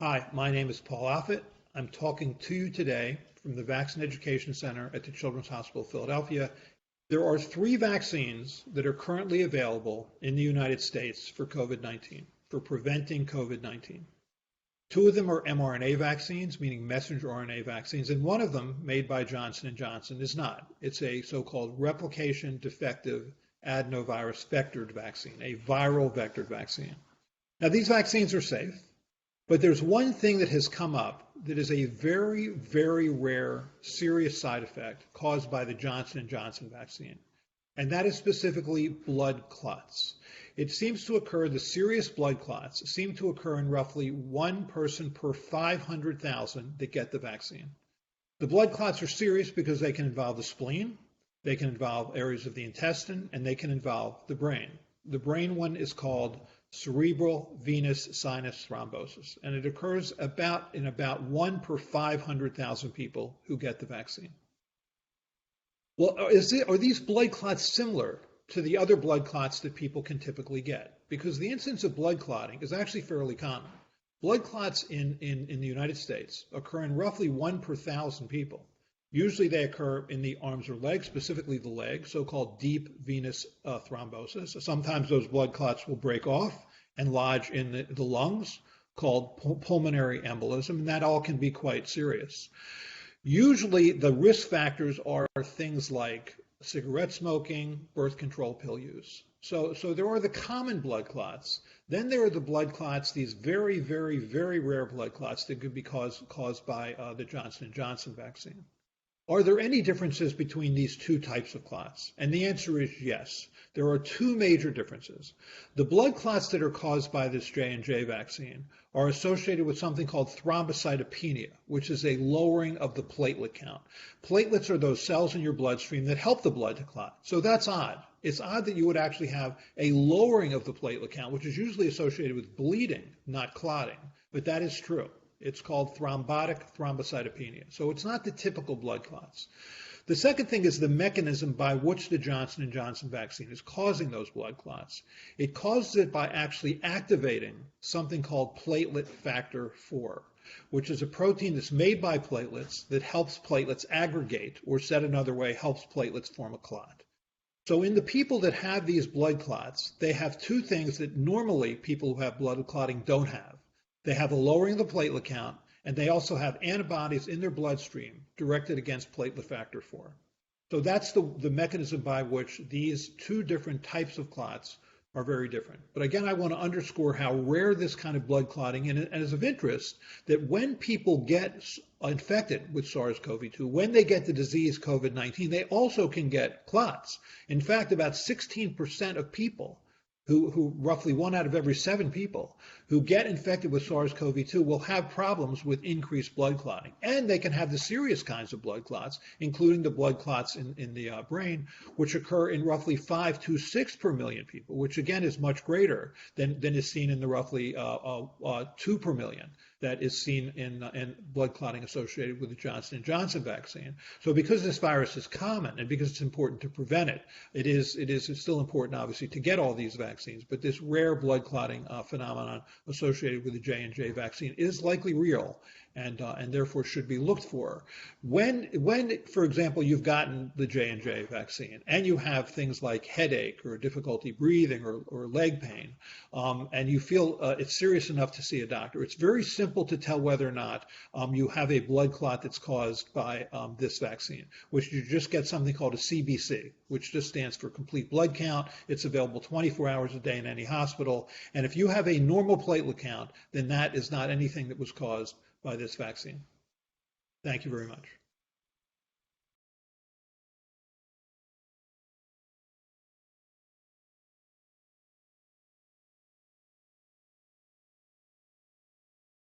Hi, my name is Paul Offit. I'm talking to you today from the Vaccine Education Center at the Children's Hospital of Philadelphia. There are three vaccines that are currently available in the United States for COVID-19, for preventing COVID-19. Two of them are mRNA vaccines, meaning messenger RNA vaccines, and one of them, made by Johnson & Johnson, is not. It's a so-called replication defective adenovirus vectored vaccine, a viral vectored vaccine. Now, these vaccines are safe. But there's one thing that has come up that is a very, very rare serious side effect caused by the Johnson & Johnson vaccine, and that is specifically blood clots. It seems to occur, the serious blood clots seem to occur in roughly one person per 500,000 that get the vaccine. The blood clots are serious because they can involve the spleen, they can involve areas of the intestine, and they can involve the brain. The brain one is called cerebral venous sinus thrombosis, and it occurs in about 1 per 500,000 people who get the vaccine. Well, are these blood clots similar to the other blood clots that people can typically get? Because the incidence of blood clotting is actually fairly common. Blood clots in the United States occur in roughly 1 per 1,000 people. Usually they occur in the arms or legs, specifically the leg, so-called deep venous thrombosis. Sometimes those blood clots will break off and lodge in the lungs, called pulmonary embolism, and that all can be quite serious. Usually the risk factors are things like cigarette smoking, birth control pill use. So there are the common blood clots. Then there are the blood clots, these very, very, very rare blood clots that could be caused by the Johnson & Johnson vaccine. Are there any differences between these two types of clots? And the answer is yes. There are two major differences. The blood clots that are caused by this J&J vaccine are associated with something called thrombocytopenia, which is a lowering of the platelet count. Platelets are those cells in your bloodstream that help the blood to clot. So that's odd. It's odd that you would actually have a lowering of the platelet count, which is usually associated with bleeding, not clotting. But that is true. It's called thrombotic thrombocytopenia. So it's not the typical blood clots. The second thing is the mechanism by which the Johnson & Johnson vaccine is causing those blood clots. It causes it by actually activating something called platelet factor 4, which is a protein that's made by platelets that helps platelets aggregate, or said another way, helps platelets form a clot. So in the people that have these blood clots, they have two things that normally people who have blood clotting don't have. They have a lowering of the platelet count, and they also have antibodies in their bloodstream directed against platelet factor 4. So that's the mechanism by which these two different types of clots are very different. But again, I want to underscore how rare this kind of blood clotting is, and is of interest that when people get infected with SARS-CoV-2, when they get the disease COVID-19, they also can get clots. In fact, about 16% of people who roughly 1 out of every 7 people who get infected with SARS-CoV-2 will have problems with increased blood clotting. And they can have the serious kinds of blood clots, including the blood clots in the brain, which occur in roughly 5 to 6 per million people, which again is much greater than is seen in the roughly 2 per million that is seen in blood clotting associated with the Johnson & Johnson vaccine. So because this virus is common and because it's important to prevent it, it's still important, obviously, to get all these vaccines. But this rare blood clotting phenomenon associated with the J&J vaccine is likely real and therefore should be looked for. When, for example, you've gotten the J&J vaccine and you have things like headache or difficulty breathing or leg pain, and you feel it's serious enough to see a doctor, it's very simple to tell whether or not you have a blood clot that's caused by this vaccine, which you just get something called a CBC, which just stands for complete blood count. It's available 24 hours a day in any hospital. And if you have a normal platelet count, then that is not anything that was caused by this vaccine. Thank you very much.